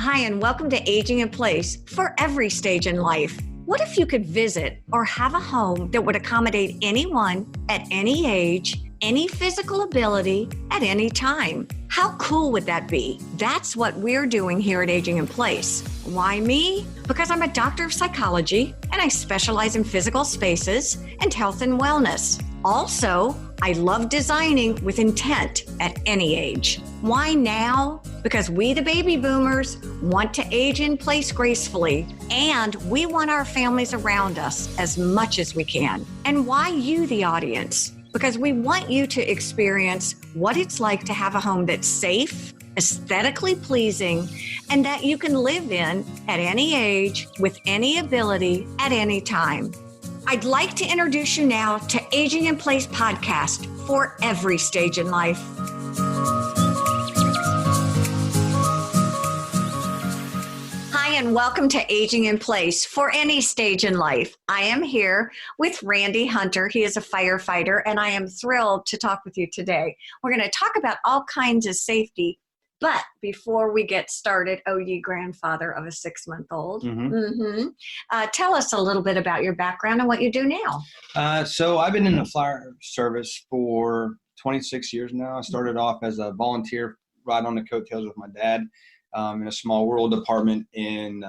Hi, and welcome to Aging in Place for every stage in life. What if you could visit or have a home that would accommodate anyone at any age, any physical ability, at any time? How cool would that be? That's what we're doing here at Aging in Place. Why me? Because I'm a doctor of psychology and I specialize in physical spaces and health and wellness. Also, I love designing with intent at any age. Why now? Because we, the baby boomers, want to age in place gracefully, and we want our families around us as much as we can. And why you, the audience? Because we want you to experience what it's like to have a home that's safe, aesthetically pleasing, and that you can live in at any age, with any ability, at any time. I'd like to introduce you now to Aging in Place podcast for every stage in life. Hi, and welcome to Aging in Place for any stage in life. I am here with Randy Hunter. He is a firefighter, and I am thrilled to talk with you today. We're going to talk about all kinds of safety. But before we get started, oh, ye grandfather of a 6-month-old, tell us a little bit about your background and what you do now. So I've been in the fire service for 26 years now. I started off as a volunteer right on the coattails with my dad in a small rural department in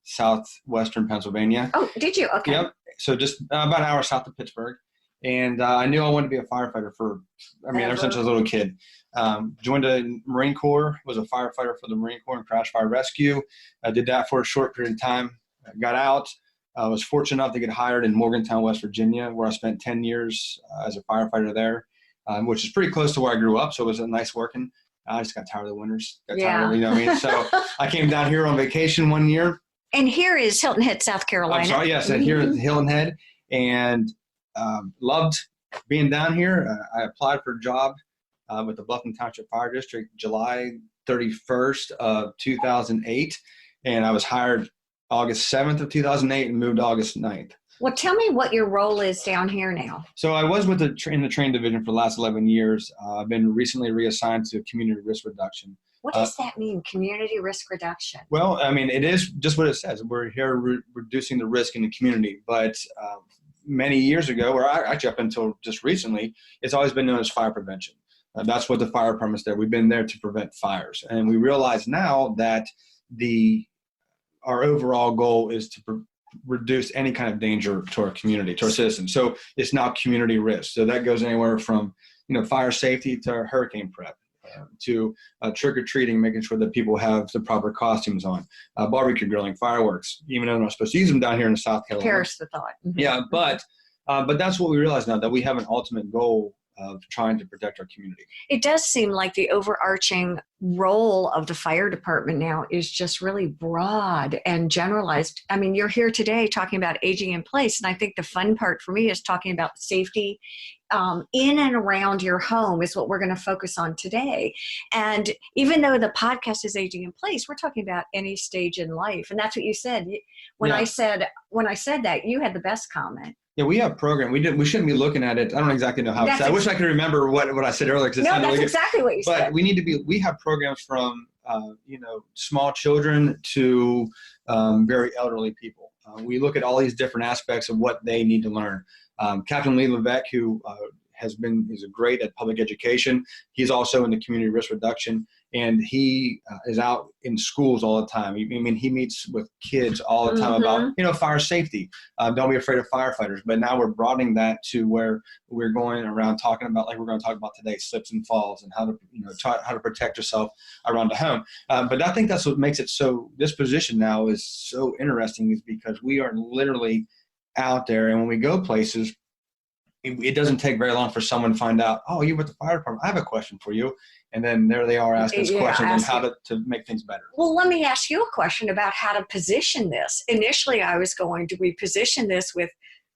southwestern Pennsylvania. Oh, did you? Okay. Yep. So just about an hour south of Pittsburgh. And I knew I wanted to be a firefighter ever since I was a little kid. Joined the Marine Corps, was a firefighter for the Marine Corps and crash fire rescue. I did that for a short period of time. Got out. I was fortunate enough to get hired in Morgantown, West Virginia, where I spent 10 years as a firefighter there, which is pretty close to where I grew up. So it was nice working. I just got tired of the winters. Tired, you know what I mean? So I came down here on vacation one year. And here is Hilton Head, South Carolina. I'm sorry, yes, and here at Hilton Head. And loved being down here. I applied for a job with the Bluffton Township Fire District July 31st of 2008, and I was hired August 7th of 2008 and moved August 9th. Well, tell me what your role is down here now. So I was in the train division for the last 11 years. I've been recently reassigned to community risk reduction. What does that mean, community risk reduction? Well, I mean, it is just what it says. We're here reducing the risk in the community, but many years ago, or actually up until just recently, it's always been known as fire prevention. That's what the fire department's there. We've been there to prevent fires. And we realize now that our overall goal is to reduce any kind of danger to our community, to our citizens. So it's now community risk. So that goes anywhere from, fire safety to hurricane prep, to trick-or-treating, making sure that people have the proper costumes on, barbecue grilling, fireworks, even though we're not supposed to use them down here in South Carolina. Perish the thought. Mm-hmm. Yeah, but that's what we realize now, that we have an ultimate goal of trying to protect our community. It does seem like the overarching role of the fire department now is just really broad and generalized. I mean, you're here today talking about aging in place, and I think the fun part for me is talking about safety in and around your home is what we're going to focus on today. And even though the podcast is Aging in Place, we're talking about any stage in life, and that's what you said. When I said that, you had the best comment. Yeah, we have a program. We shouldn't be looking at it. I don't exactly know how it's. I wish I could remember what I said earlier. No, that's exactly what you said. But we have programs from small children to very elderly people. We look at all these different aspects of what they need to learn. Captain Lee Levesque, who is great at public education. He's also in the community risk reduction, and he is out in schools all the time. He meets with kids all the time about, fire safety. Don't be afraid of firefighters. But now we're broadening that to where we're going around talking about, like we're going to talk about today, slips and falls and how to protect yourself around the home. But I think that's what makes it so, this position now is so interesting, is because we are literally out there, and when we go places, it doesn't take very long for someone to find out, oh, you're with the fire department, I have a question for you. And then there they are asking us questions on how to make things better. Well, let me ask you a question about how to position this. Initially, I was going, do we position this with,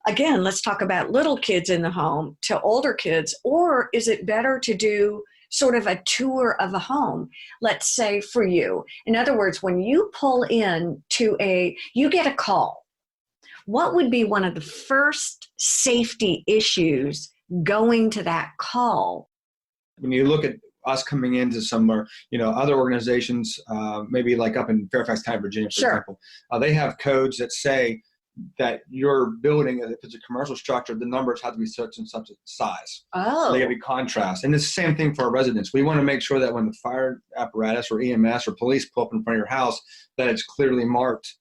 again, let's talk about little kids in the home to older kids, or is it better to do sort of a tour of a home, let's say for you? In other words, when you pull in you get a call. What would be one of the first safety issues going to that call? When you look at us coming into some, other organizations, maybe like up in Fairfax County, Virginia, for example, they have codes that say that your building, if it's a commercial structure, the numbers have to be such and such a size. Oh. They got to be contrast. And it's the same thing for our residents. We want to make sure that when the fire apparatus or EMS or police pull up in front of your house, that it's clearly marked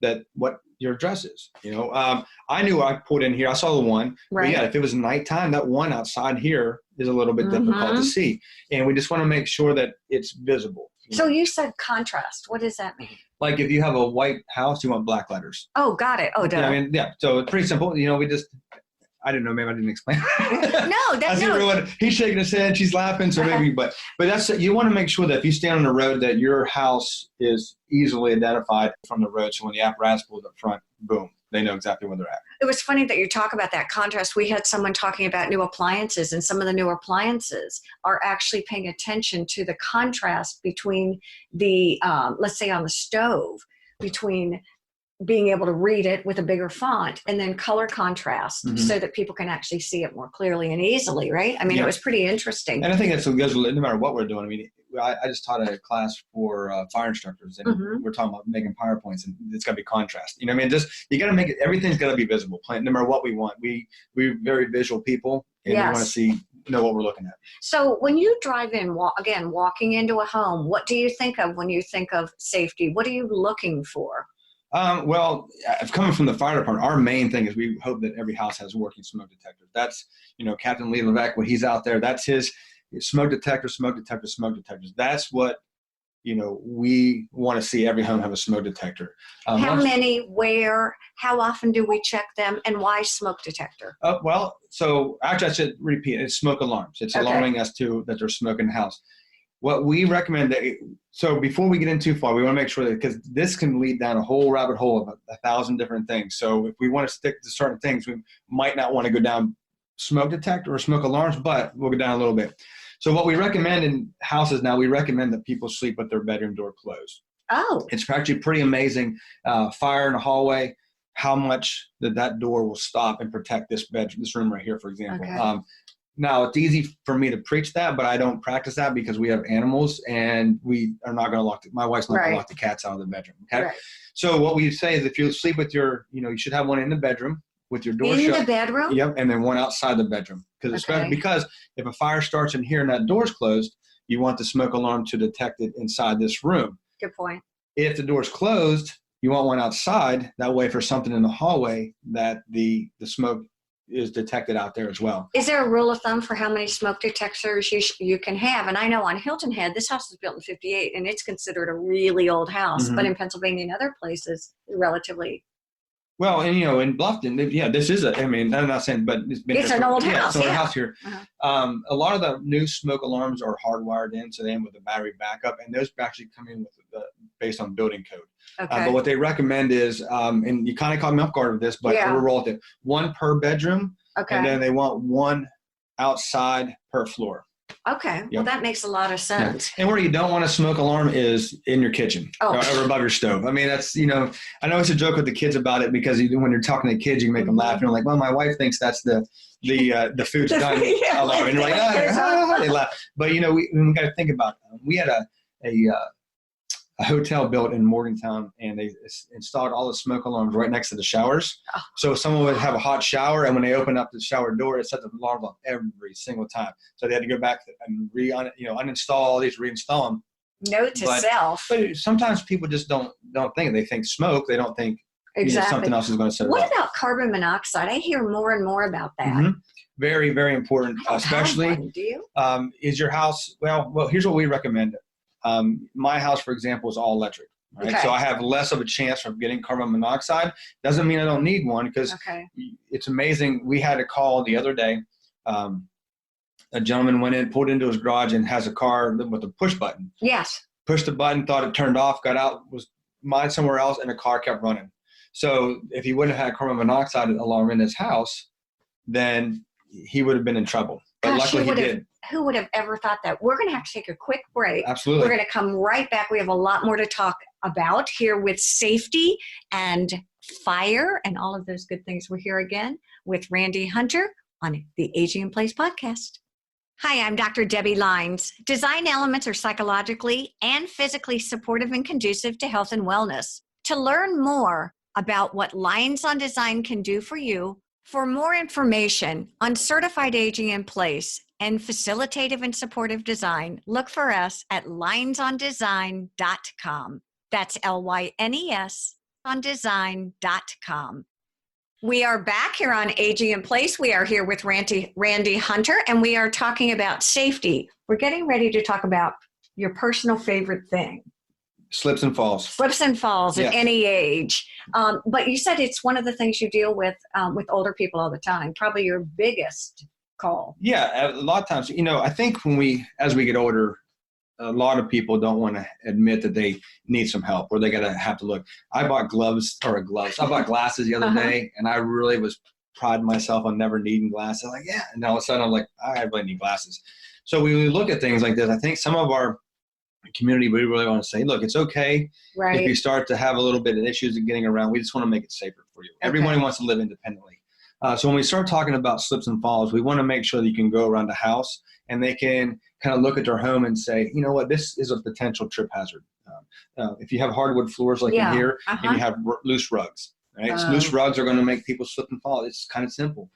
that what your address is. I knew I put in here, I saw the one. Right. But yeah, if it was nighttime, that one outside here is a little bit difficult to see. And we just want to make sure that it's visible. So you said contrast. What does that mean? Like if you have a white house, you want black letters. Oh, got it. Oh, duh. Yeah, so it's pretty simple. I didn't know, maybe I didn't explain. No, he's shaking his head, she's laughing, so maybe, but that's, you want to make sure that if you stand on the road that your house is easily identified from the road, so when the apparatus pulls up front, boom, they know exactly where they're at. It was funny that you talk about that contrast. We had someone talking about new appliances, and some of the new appliances are actually paying attention to the contrast between the, let's say on the stove, between being able to read it with a bigger font and then color contrast so that people can actually see it more clearly and easily, right? I mean, It was pretty interesting. And I think that's what goes, no matter what we're doing. I mean, I just taught a class for fire instructors, and we're talking about making PowerPoints, and it's got to be contrast. You got to make it, everything's got to be visible, no matter what we want. We're very visual people, and we want to know what we're looking at. So when you drive in, walking into a home, what do you think of when you think of safety? What are you looking for? Well, coming from the fire department, our main thing is we hope that every house has working smoke detectors. That's, Captain Lee Levesque, when he's out there, that's his smoke detectors. That's what, we want to see every home have a smoke detector. How many, where, how often do we check them, and why smoke detector? Well, so actually I should repeat, it's smoke alarms. It's alarming us that there's smoke in the house. What we recommend so before we get in too far, we want to make sure that, because this can lead down a whole rabbit hole of 1,000 different things. So if we want to stick to certain things, we might not want to go down smoke detector or smoke alarms, but we'll go down a little bit. So what we recommend in houses now, we recommend that people sleep with their bedroom door closed. Oh. It's actually pretty amazing. Fire in a hallway, how much that door will stop and protect this room right here, for example. Okay. Now, it's easy for me to preach that, but I don't practice that because we have animals, and we are not going to my wife's not going to lock the cats out of the bedroom. Okay. Right. So what we say is if you sleep with you should have one in the bedroom with your door shut. In the bedroom? Yep. And then one outside the bedroom. Because if a fire starts in here and that door's closed, you want the smoke alarm to detect it inside this room. Good point. If the door's closed, you want one outside. That way, for something in the hallway, that the smoke is detected out there as well. Is there a rule of thumb for how many smoke detectors you can have? And I know on Hilton Head, this house was built in 58, and it's considered a really old house. But in Pennsylvania and other places, relatively. Well, and in Bluffton, this is I'm not saying, but it's an old house. It's an old house here. A lot of the new smoke alarms are hardwired in, so they end with a battery backup, and those actually come in with based on building code. Okay. But what they recommend is, and you kind of caught me off guard with this, but we'll roll with it. One per bedroom, and then they want one outside per floor. Okay. Yep. Well, that makes a lot of sense. Yeah. And where you don't want a smoke alarm is in your kitchen or above your stove. I mean, that's, I know it's a joke with the kids about it, because when you're talking to kids, you can make them laugh. And you're like, well, my wife thinks that's the food's done alarm. And you're like, they laugh. But, we got to think about it. We had a hotel built in Morgantown, and they installed all the smoke alarms right next to the showers. Oh. So someone would have a hot shower, and when they open up the shower door, it sets the alarm off every single time. So they had to go back and uninstall all these, reinstall them. Note to self. But sometimes people just don't think. They think smoke. They don't think something else is going to set it off. What about carbon monoxide? I hear more and more about that. Mm-hmm. Very, very important. Especially, do you? Is your house, well, here's what we recommend. My house, for example, is all electric. Right? Okay. So I have less of a chance of getting carbon monoxide. Doesn't mean I don't need one, because it's amazing. We had a call the other day. A gentleman went in, pulled into his garage, and has a car with a push button. Yes. Pushed the button, thought it turned off, got out, was mine somewhere else, and the car kept running. So if he wouldn't have had carbon monoxide alarm in his house, then he would have been in trouble. But luckily he did. Who would have ever thought that? We're going to have to take a quick break. Absolutely. We're going to come right back. We have a lot more to talk about here with safety and fire and all of those good things. We're here again with Randy Hunter on the Aging in Place podcast. Hi, I'm Dr. Debi Lynes. Design elements are psychologically and physically supportive and conducive to health and wellness. To learn more about what Lynes on Design can do for you, for more information on certified aging in place and facilitative and supportive design, look for us at lynesondesign.com. That's LYNES on design.com. We are back here on Aging in Place. We are here with Randy Hunter, and we are talking about safety. We're getting ready to talk about your personal favorite thing. Slips and falls. Slips and falls at any age. But you said it's one of the things you deal with older people all the time, probably your biggest call. Yeah, a lot of times, I think as we get older, a lot of people don't want to admit that they need some help or they have to look. I bought gloves. I bought glasses the other day, and I really was priding myself on never needing glasses. I'm like, yeah. And all of a sudden I'm like, I really need glasses. So when we look at things like this, I think some of our community, we really want to say, look, it's okay if you start to have a little bit of issues in getting around. We just want to make it safer for you. Okay. Everybody wants to live independently. So when we start talking about slips and falls, we want to make sure that you can go around the house and they can kind of look at their home and say, you know what, this is a potential trip hazard. If you have hardwood floors like in here, and you have loose rugs, right? So loose rugs are going to make people slip and fall. It's kind of simple.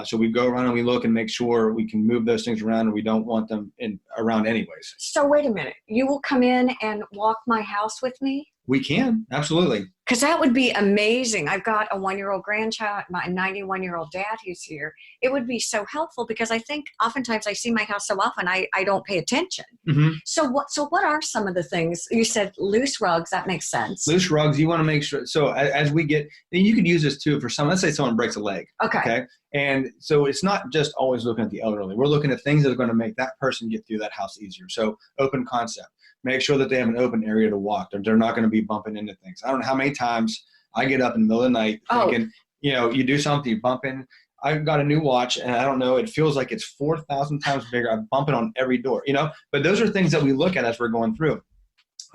So we go around and we look and make sure we can move those things around, and we don't want them around anyways. So wait a minute. You will come in and walk my house with me? We can, absolutely. Because that would be amazing. I've got a 1-year-old grandchild, my 91-year-old dad who's here. It would be so helpful because I think oftentimes I see my house so often I don't pay attention. Mm-hmm. So what are some of the things? You said loose rugs. That makes sense. Loose rugs, you want to make sure. So as we get, and you could use this too for let's say someone breaks a leg. Okay. And so it's not just always looking at the elderly. We're looking at things that are going to make that person get through that house easier. So open concept. Make sure that they have an open area to walk. They're not going to be bumping into things. I don't know how many times I get up in the middle of the night thinking, you do something, you bump in. I've got a new watch, and I don't know, it feels like it's 4,000 times bigger. I'm bumping on every door, But those are things that we look at as we're going through.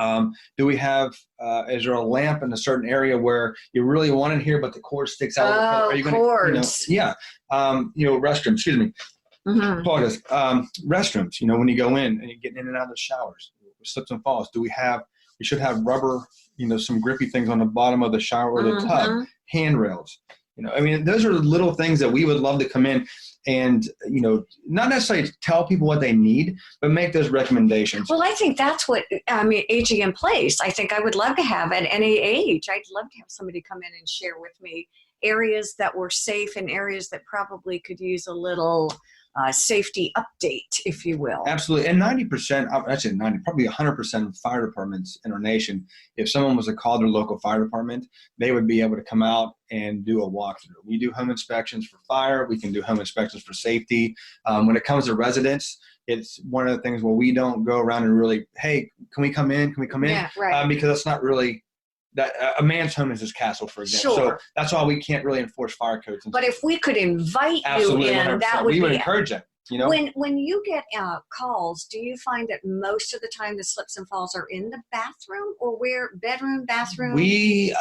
Do we have, is there a lamp in a certain area where you really want it here, but the cord sticks out? Are you cords. Restrooms, excuse me. Mm-hmm. Apologize. Restrooms, when you go in and you're getting in and out of the showers. Slips and falls. We should have rubber, some grippy things on the bottom of the shower or the tub, handrails. Those are little things that we would love to come in and, not necessarily tell people what they need, but make those recommendations. Well, I think that's what, aging in place, I think I would love to have at any age. I'd love to have somebody come in and share with me areas that were safe and areas that probably could use a little safety update, if you will. Absolutely. And 90%, probably 100% of fire departments in our nation, if someone was to call their local fire department, they would be able to come out and do a walkthrough. We do home inspections for fire. We can do home inspections for safety. When it comes to residents, it's one of the things where we don't go around and really, hey, can we come in? Can we come in? Yeah, right. Because it's not really that a man's home is his castle, for example. Sure. So that's why we can't really enforce fire codes. But if we could invite Absolutely, you in, 100%. that would we would be encourage it. When you get calls, do you find that most of the time the slips and falls are in the bathroom or where? Bedroom, bathroom? I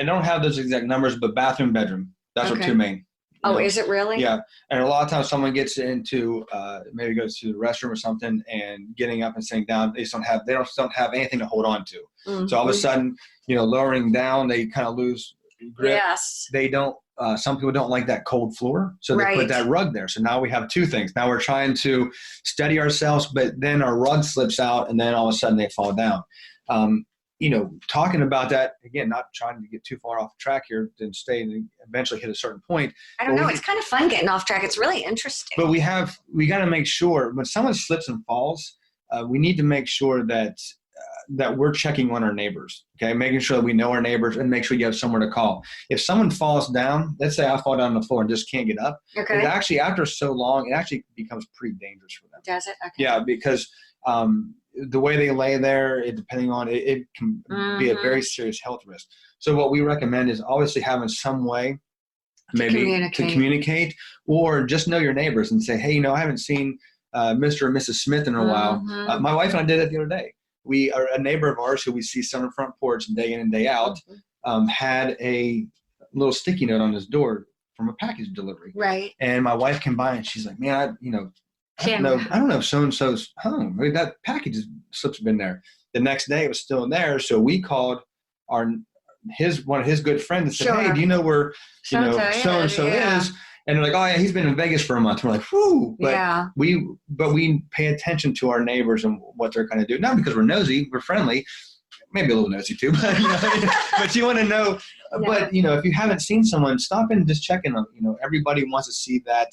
don't have those exact numbers, but bathroom, bedroom. That's our two main. Oh, is it really? Yeah. And a lot of times someone gets into maybe goes to the restroom or something and getting up and sitting down, they don't have anything to hold on to. Mm-hmm. So all of a sudden, lowering down, they kind of lose grip. Yes. They don't. Some people don't like that cold floor, so they put that rug there. So now we have two things. Now we're trying to steady ourselves, but then our rug slips out, and then all of a sudden they fall down. Talking about that, again, not trying to get too far off track here and stay and eventually hit a certain point. I don't know. It's kind of fun getting off track. It's really interesting. But we got to make sure when someone slips and falls, we need to make sure that we're checking on our neighbors, okay? Making sure that we know our neighbors and make sure you have somewhere to call. If someone falls down, let's say I fall down on the floor and just can't get up, it actually, after so long, it actually becomes pretty dangerous for them. Does it? Okay. Yeah, because the way they lay there, depending on it can be a very serious health risk. So what we recommend is obviously having some way maybe to communicate or just know your neighbors and say, hey, I haven't seen Mr. or Mrs. Smith in a while. My wife and I did it the other day. We are a neighbor of ours who we see on the front porch day in and day out, had a little sticky note on his door from a package delivery. Right. And my wife came by and she's like, man, I don't know if so-and-so's home. I mean, that package slips been there. The next day it was still there. So we called one of his good friends and said, hey, do you know where, so-and-so is? And they're like, oh yeah, he's been in Vegas for a month. We're like, whoo. But we pay attention to our neighbors and what they're going to do. Not because we're nosy, we're friendly, maybe a little nosy too, but but you want to know. But if you haven't seen someone, stop in and just check in on them. Everybody wants to see that.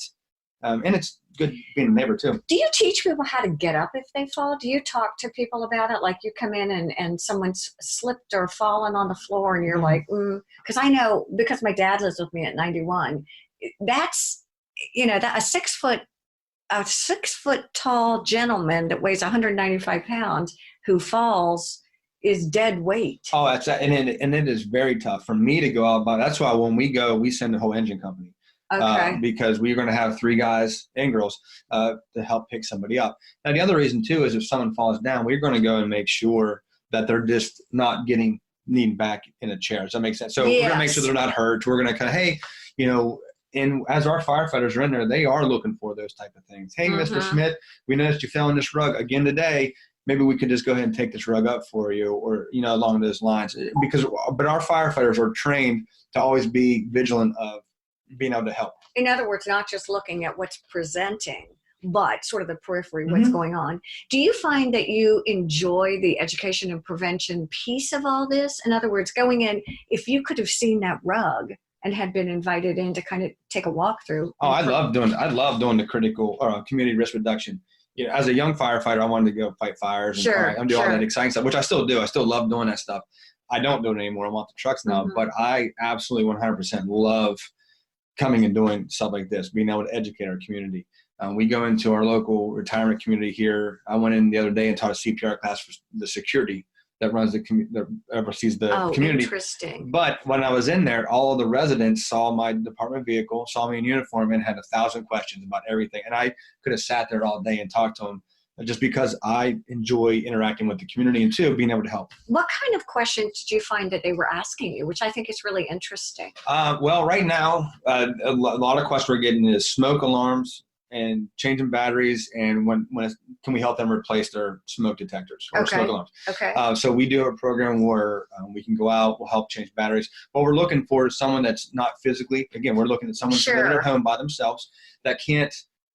And it's good being a neighbor too. Do you teach people how to get up if they fall? Do you talk to people about it? Like you come in and someone's slipped or fallen on the floor and you're like, because I know, because my dad lives with me at 91, that's, that a 6 foot tall gentleman that weighs 195 pounds who falls is dead weight. Oh, and it is very tough for me to go out. But that's why when we go, we send the whole engine company. Okay. Because we're going to have 3 guys and girls to help pick somebody up. Now, the other reason, too, is if someone falls down, we're going to go and make sure that they're just not needing back in a chair. Does that make sense? So we're going to make sure they're not hurt. We're going to kind of, hey, and as our firefighters are in there, they are looking for those type of things. Hey, Mr. Smith, we noticed you fell on this rug again today. Maybe we could just go ahead and take this rug up for you, or, along those lines. But our firefighters are trained to always be vigilant of being able to help. In other words, not just looking at what's presenting, but sort of the periphery, what's going on. Do you find that you enjoy the education and prevention piece of all this? In other words, going in, if you could have seen that rug and had been invited in to kind of take a walk through. Oh, I love doing the critical or community risk reduction. As a young firefighter, I wanted to go fight fires and do all that exciting stuff, which I still do. I still love doing that stuff. I don't do it anymore. I'm off the trucks now, but I absolutely 100% love coming and doing stuff like this, being able to educate our community. We go into our local retirement community here. I went in the other day and taught a CPR class for the security that runs that oversees the community. Interesting. But when I was in there, all of the residents saw my department vehicle, saw me in uniform, and had 1,000 questions about everything. And I could have sat there all day and talked to them, just because I enjoy interacting with the community and too being able to help. What kind of questions did you find that they were asking you, which I think is really interesting? Well, right now, a lot of questions we're getting is smoke alarms and changing batteries, and when can we help them replace their smoke detectors or smoke alarms? Okay. So we do have a program where we can go out, we'll help change batteries. What we're looking for is someone that's not physically, again, we're looking at someone living at home by themselves that can't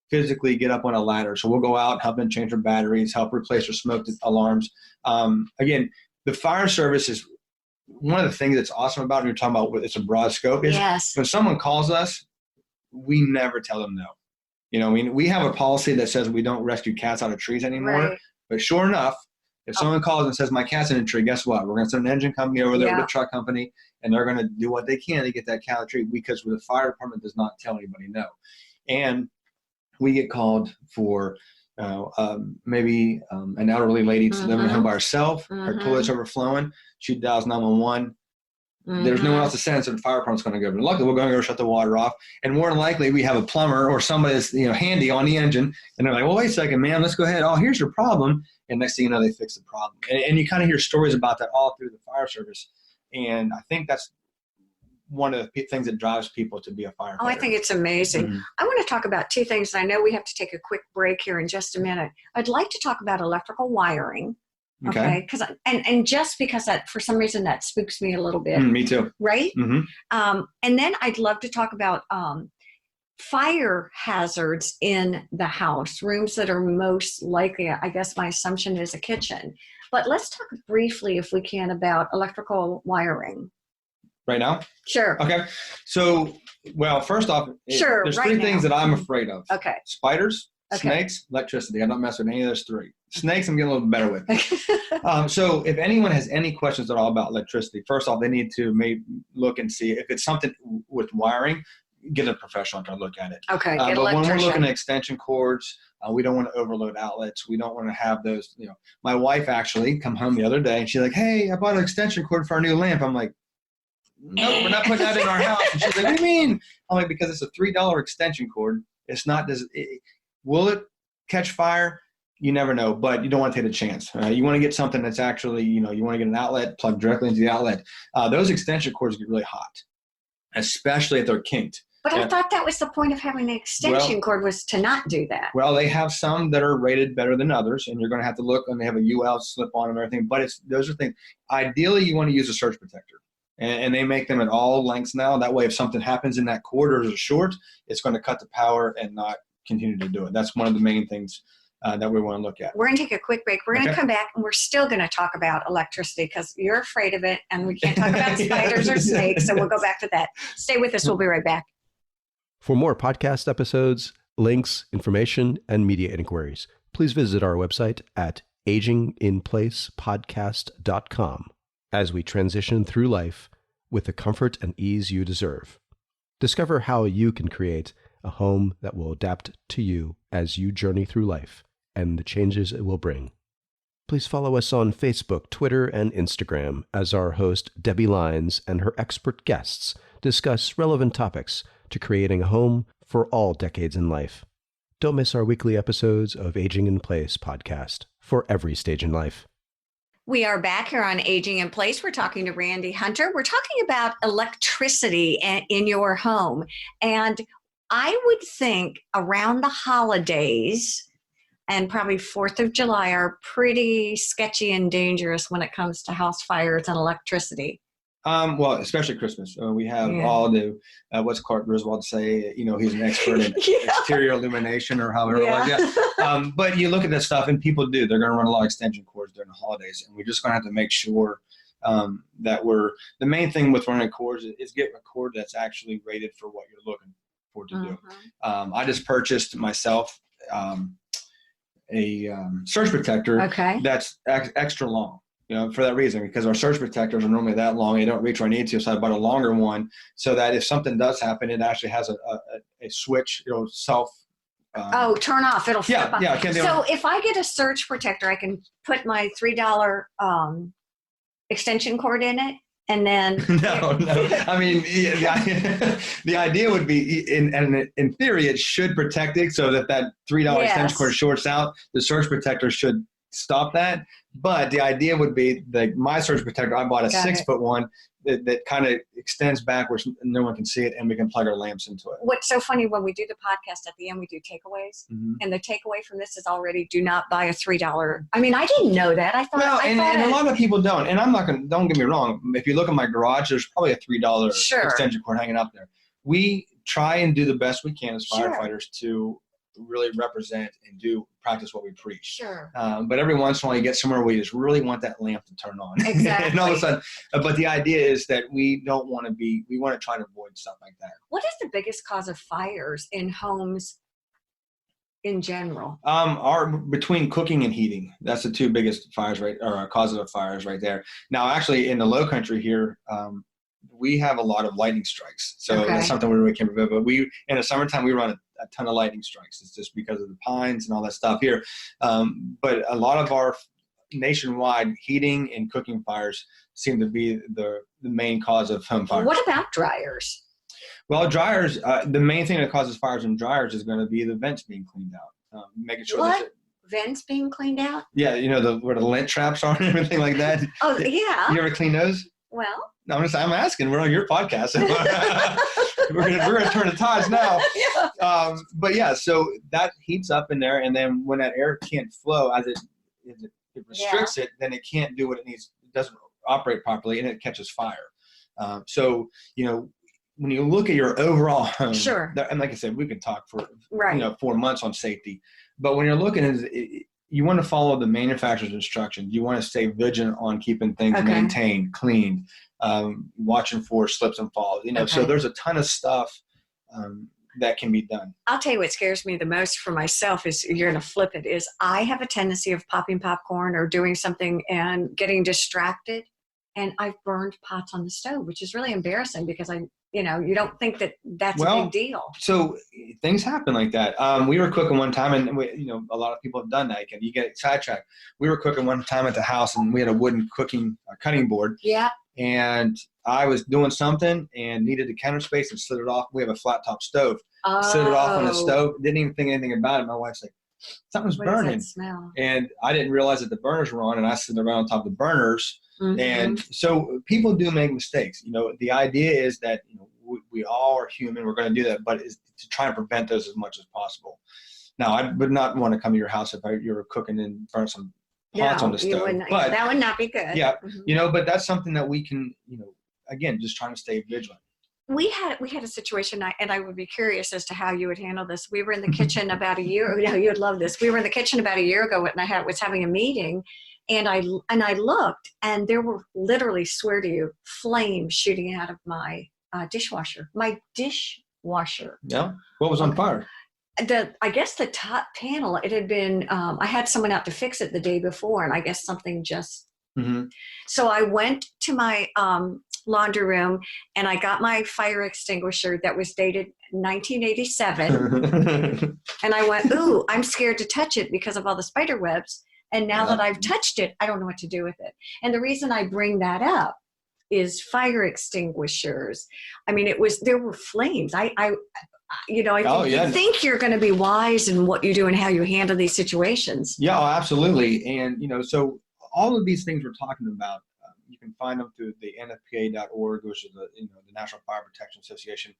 physically get up on a ladder. So we'll go out and help them change their batteries, help replace their smoke alarms. Again, the fire service is one of the things that's awesome about it. You're talking about it's a broad scope. Is when someone calls us, we never tell them no. We have a policy that says we don't rescue cats out of trees anymore. But sure enough, if someone calls and says my cat's in a tree, guess what? We're going to send an engine company over there with a truck company, and they're going to do what they can to get that cat out of the tree, because the fire department does not tell anybody no. And we get called for maybe an elderly lady living at home by herself. Her toilet's overflowing. She dials 911. There's no one else to send, so the fire department's going to go. But luckily, we're going to go shut the water off. And more than likely, we have a plumber or somebody that's handy on the engine. And they're like, well, wait a second, ma'am, let's go ahead. Oh, here's your problem. And next thing you know, they fix the problem. And you kind of hear stories about that all through the fire service. And I think that's one of the things that drives people to be a firefighter. Oh, I think it's amazing. I want to talk about 2 things. I know we have to take a quick break here in just a minute. I'd like to talk about electrical wiring. Okay. Because and just because that, for some reason, that spooks me a little bit. Me too. Right. And then I'd love to talk about fire hazards in the house, rooms that are most likely. I guess my assumption is a kitchen. But let's talk briefly, if we can, about electrical wiring. Right now? Sure. Okay. So, well, first off, there's 3 things that I'm afraid of. Okay. Spiders, snakes, electricity. I don't mess with any of those 3. Snakes, I'm getting a little better with. So if anyone has any questions at all about electricity, first off, they need to maybe look and see if it's something with wiring, get a professional to look at it. Okay. But when we're looking at extension cords, we don't want to overload outlets. We don't want to have those, my wife actually come home the other day and she's like, hey, I bought an extension cord for our new lamp. I'm like, no, we're not putting that in our house. And she's like, what do you mean? I'm like, because it's a $3 extension cord. It's not, will it catch fire? You never know, but you don't want to take a chance. You want to get something that's actually, you want to get an outlet, plug directly into the outlet. Those extension cords get really hot, especially if they're kinked. But I thought that was the point of having the extension cord was to not do that. Well, they have some that are rated better than others, and you're going to have to look, and they have a UL slip on and everything. But those are things. Ideally, you want to use a surge protector, and they make them at all lengths now. That way, if something happens in that cord or is short, it's going to cut the power and not continue to do it. That's one of the main things that we want to look at. We're going to take a quick break. We're going to come back, and we're still going to talk about electricity because you're afraid of it, and we can't talk about spiders or snakes, so we'll go back to that. Stay with us. We'll be right back. For more podcast episodes, links, information, and media inquiries, please visit our website at aginginplacepodcast.com as we transition through life with the comfort and ease you deserve. Discover how you can create a home that will adapt to you as you journey through life and the changes it will bring. Please follow us on Facebook, Twitter, and Instagram as our host, Debi Lynes, and her expert guests discuss relevant topics to creating a home for all decades in life. Don't miss our weekly episodes of Aging in Place podcast for every stage in life. We are back here on Aging in Place. We're talking to Randy Hunter. We're talking about electricity in your home. And I would think around the holidays and probably 4th of July are pretty sketchy and dangerous when it comes to house fires and electricity. Well, especially Christmas. We have all the, what's Clark Griswold say, he's an expert in exterior illumination or however it was. But you look at this stuff and people do. They're going to run a lot of extension cords during the holidays. And we're just going to have to make sure that the main thing with running cords is get a cord that's actually rated for what you're looking for to do. I just purchased myself a surge protector that's extra long. For that reason, because our surge protectors are normally that long, they don't reach where I need to. So I bought a longer one so that if something does happen, it actually has a switch, it'll self. Turn off. It'll flip off. Yeah. So if I get a surge protector, I can put my $3 extension cord in it, and then. No. I mean, the idea would be, in theory, it should protect it so that $3 extension cord shorts out. The surge protector should stop that. But the idea would be that my surge protector, I bought a 6-foot one that kind of extends backwards, no one can see it, and we can plug our lamps into it. What's so funny, when we do the podcast at the end, we do takeaways, and the takeaway from this is already do not buy a $3. I mean, I didn't know that. I thought. And a lot of people don't. And I'm not going to. Don't get me wrong. If you look at my garage, there's probably a $3 extension cord hanging up there. We try and do the best we can as firefighters to really represent and practice what we preach. Sure. But every once in a while you get somewhere where you just really want that lamp to turn on. Exactly. And all of a sudden, but the idea is that we want to try to avoid stuff like that. What is the biggest cause of fires in homes in general? Between cooking and heating, that's the two biggest fires, causes of fires right there. Now, actually in the low country here, we have a lot of lightning strikes. So that's something we really can't prevent. But in the summertime, we run a ton of lightning strikes. It's just because of the pines and all that stuff here. But a lot of our nationwide heating and cooking fires seem to be the main cause of home fires. What about dryers? Well, dryers, the main thing that causes fires in dryers is going to be the vents being cleaned out. Making sure vents being cleaned out? Yeah, where the lint traps are and everything like that. Oh, yeah. You ever clean those? Well, no, I'm asking. We're on your podcast. we're gonna turn the tides now. Yeah. But yeah, so that heats up in there, and then when that air can't flow, as it restricts it, then it can't do what it needs. It doesn't operate properly, and it catches fire. So when you look at your overall home, and like I said, we could talk for 4 months on safety. But when you're looking at it, you want to follow the manufacturer's instructions. You want to stay vigilant on keeping things maintained, cleaned, watching for slips and falls. So there's a ton of stuff that can be done. I'll tell you what scares me the most for myself is, you're going to flip it, is I have a tendency of popping popcorn or doing something and getting distracted. And I've burned pots on the stove, which is really embarrassing because you don't think that's a big deal. So things happen like that. We were cooking one time, and a lot of people have done that. You get sidetracked. We were cooking one time at the house, and we had a wooden cutting board. Yeah. And I was doing something and needed the counter space and slid it off. We have a flat top stove. Slid it off on the stove. Didn't even think anything about it. My wife's like, something's burning. What does that smell? And I didn't realize that the burners were on, and I slid around on top of the burners. And so people do make mistakes. The idea is that we all are human. We're going to do that, but it's to try and prevent those as much as possible. Now, I would not want to come to your house if you were cooking in front of some pots on the stove. But that would not be good. Yeah, but that's something that we can, again, just trying to stay vigilant. We had a situation, and I would be curious as to how you would handle this. We were in the kitchen about a year. You would love this. We were in the kitchen about a year ago, and I was having a meeting, and I looked, and there were literally, swear to you, flames shooting out of my dishwasher. My dishwasher. Yeah. What was on fire? I guess the top panel. It had been. I had someone out to fix it the day before, and I guess something just. Mm-hmm. So I went to my laundry room and I got my fire extinguisher that was dated 1987. And I went, ooh, I'm scared to touch it because of all the spider webs. And now that I've touched it, I don't know what to do with it. And the reason I bring that up is fire extinguishers. I mean, there were flames. You think you're going to be wise in what you do and how you handle these situations. Yeah, absolutely. And, so all of these things we're talking about, you can find them through the NFPA.org, which is the National Fire Protection Association.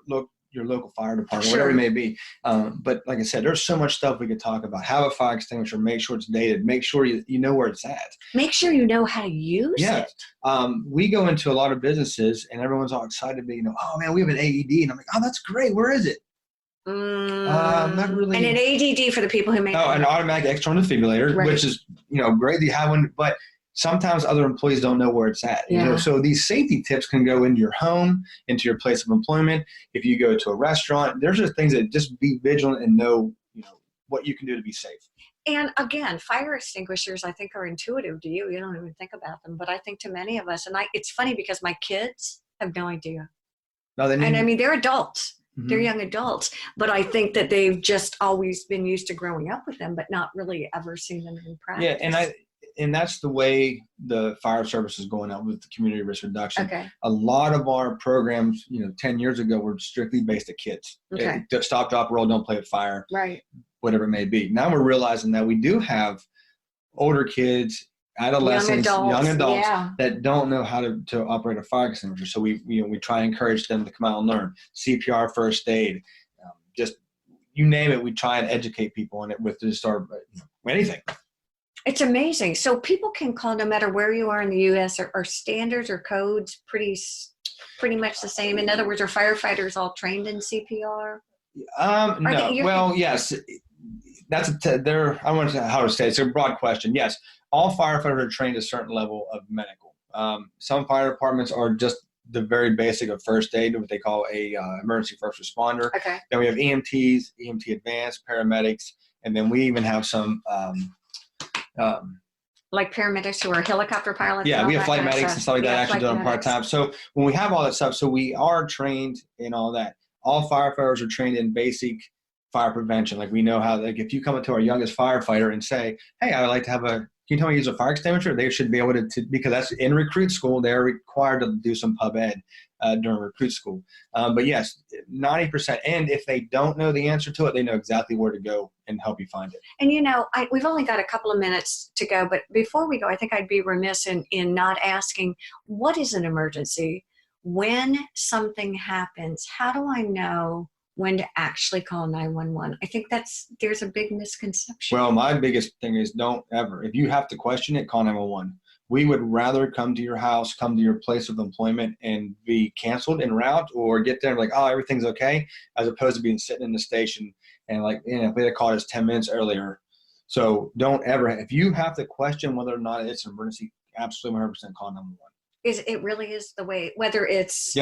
Look, your local fire department, whatever it may be. But like I said, there's so much stuff we could talk about. Have a fire extinguisher. Make sure it's dated. Make sure you know where it's at. Make sure you know how to use it. We go into a lot of businesses, and everyone's all excited to be, oh man, we have an AED, and I'm like, oh, that's great. Where is it? Not really. And an ADD for the people who may. Oh, an automatic external defibrillator, right. Which is great that you have one, but sometimes other employees don't know where it's at. So these safety tips can go into your home, into your place of employment. If you go to a restaurant, there's just things that just be vigilant and know what you can do to be safe. And again, fire extinguishers, I think, are intuitive to you. You don't even think about them, but I think to many of us, and it's funny because my kids have no idea. No, and I mean, they're adults. Mm-hmm. They're young adults, but I think that they've just always been used to growing up with them, but not really ever seen them in practice. Yeah, and that's the way the fire service is going out with the community risk reduction. Okay. A lot of our programs, 10 years ago, were strictly based at kids. Okay. Stop, drop, roll, don't play with fire. Right. Whatever it may be. Now we're realizing that we do have older kids, adolescents, young adults that don't know how to operate a fire extinguisher. So we try and encourage them to come out and learn CPR, first aid, just you name it. We try and educate people on it with just anything. It's amazing. So people can call no matter where you are in the U.S. Are standards or codes pretty much the same? In other words, are firefighters all trained in CPR? No. Well, yes. I don't want to know how to say it. It's a broad question. Yes, all firefighters are trained a certain level of medical. Some fire departments are just the very basic of first aid, what they call a emergency first responder. Okay. Then we have EMTs, EMT advanced, paramedics, and then we even have some like paramedics who are helicopter pilots. Yeah, we have flight medics and stuff like that actually doing part-time. So when we have all that stuff, so we are trained in all that. All firefighters are trained in basic fire prevention. Like we know how, like if you come into our youngest firefighter and say, hey, I would like to have can you tell me to use a fire extinguisher? They should be able to because that's in recruit school, they're required to do some pub ed during recruit school. But yes, 90%. And if they don't know the answer to it, they know exactly where to go and help you find it. And we've only got a couple of minutes to go, but before we go, I think I'd be remiss in not asking, what is an emergency? When something happens, how do I know when to actually call 911? I think there's a big misconception. Well, my biggest thing is don't ever, if you have to question it, call 911. We would rather come to your house, come to your place of employment and be canceled en route or get there and like, oh, everything's okay, as opposed to being sitting in the station and like, if they had called us 10 minutes earlier. So don't ever, if you have to question whether or not it's an emergency, absolutely 100% call 911. It really is the way, whether it's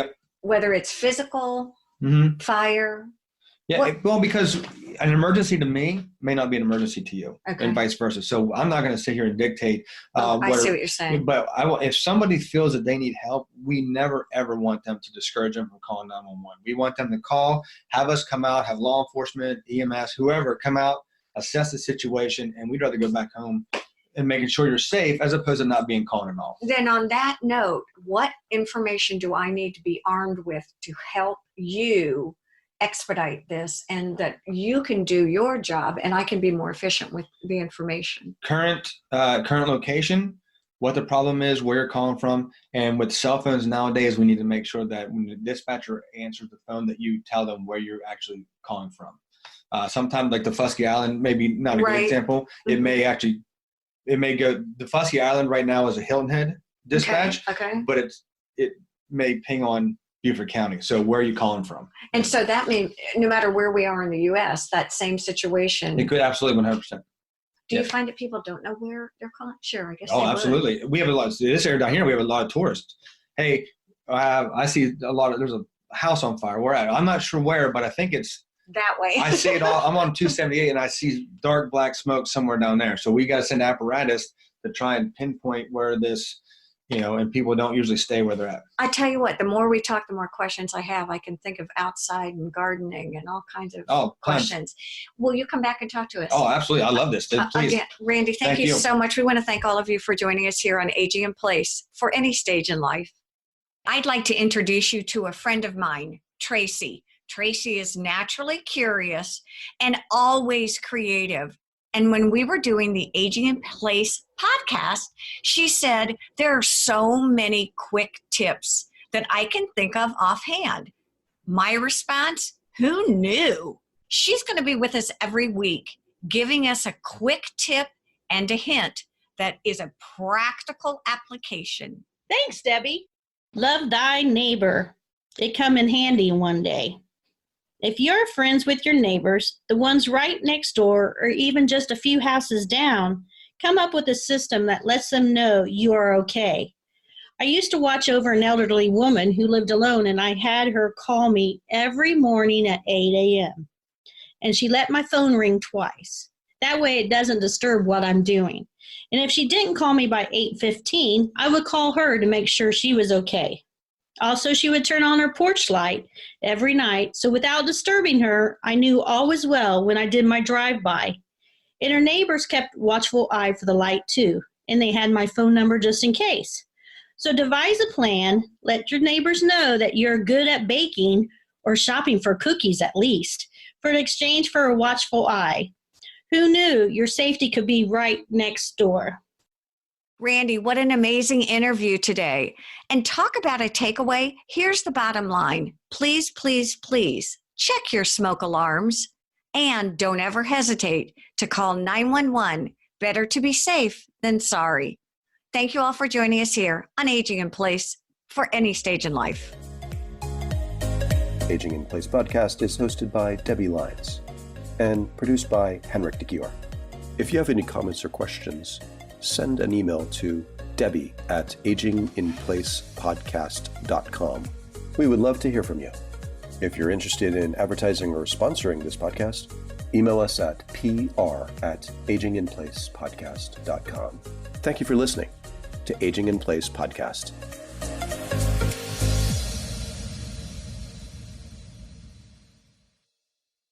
physical, mm-hmm. fire. Yeah, well, because an emergency to me may not be an emergency to you, and vice versa. So I'm not going to sit here and dictate. I see what you're saying. But if somebody feels that they need help, we never, ever want them to discourage them from calling 911. We want them to call, have us come out, have law enforcement, EMS, whoever come out, assess the situation, and we'd rather go back home and making sure you're safe as opposed to not being called at all. Then on that note, what information do I need to be armed with to help you expedite this and that you can do your job and I can be more efficient with the information? Current location, what the problem is, where you're calling from. And with cell phones nowadays, we need to make sure that when the dispatcher answers the phone, that you tell them where you're actually calling from. Sometimes like the Fusky Island, maybe not a good example. It may go, the Fusky Island right now is a Hilton Head dispatch, but it may ping on Beaufort County. So where are you calling from? And so that means no matter where we are in the U.S., that same situation. It could absolutely 100%. Do you find that people don't know where they're calling? Sure, I guess. Oh, absolutely. We have a lot. This area down here, we have a lot of tourists. Hey, I see there's a house on fire. Where at? I'm not sure where, but I think it's that way. I see it all. I'm on 278 and I see dark black smoke somewhere down there. So we got to send apparatus to try and pinpoint where this, and people don't usually stay where they're at. I tell you what, the more we talk, the more questions I have. I can think of outside and gardening and all kinds of questions. Will you come back and talk to us? Oh, absolutely. I love this. Please. Again, Randy, thank you so much. We want to thank all of you for joining us here on Aging in Place for any stage in life. I'd like to introduce you to a friend of mine, Tracy. Tracy is naturally curious and always creative. And when we were doing the Aging in Place podcast, she said, there are so many quick tips that I can think of offhand. My response, who knew? She's going to be with us every week, giving us a quick tip and a hint that is a practical application. Thanks, Debbie. Love thy neighbor. They come in handy one day. If you're friends with your neighbors, the ones right next door or even just a few houses down, come up with a system that lets them know you are okay. I used to watch over an elderly woman who lived alone, and I had her call me every morning at 8 a.m. And she let my phone ring twice. That way it doesn't disturb what I'm doing. And if she didn't call me by 8:15, I would call her to make sure she was okay. Also, she would turn on her porch light every night, so without disturbing her, I knew all was well when I did my drive-by. And her neighbors kept watchful eye for the light too, and they had my phone number just in case. So devise a plan, let your neighbors know that you're good at baking or shopping for cookies at least, for an exchange for a watchful eye. Who knew your safety could be right next door? Randy, what an amazing interview today. And talk about a takeaway. Here's the bottom line. Please, please, please check your smoke alarms and don't ever hesitate to call 911. Better to be safe than sorry. Thank you all for joining us here on Aging in Place for any stage in life. Aging in Place podcast is hosted by Debi Lynes and produced by Henrik de Gior. If you have any comments or questions, send an email to debbie@aginginplacepodcast.com. We would love to hear from you. If you're interested in advertising or sponsoring this podcast, email us at pr@aginginplacepodcast.com. Thank you for listening to Aging in Place podcast.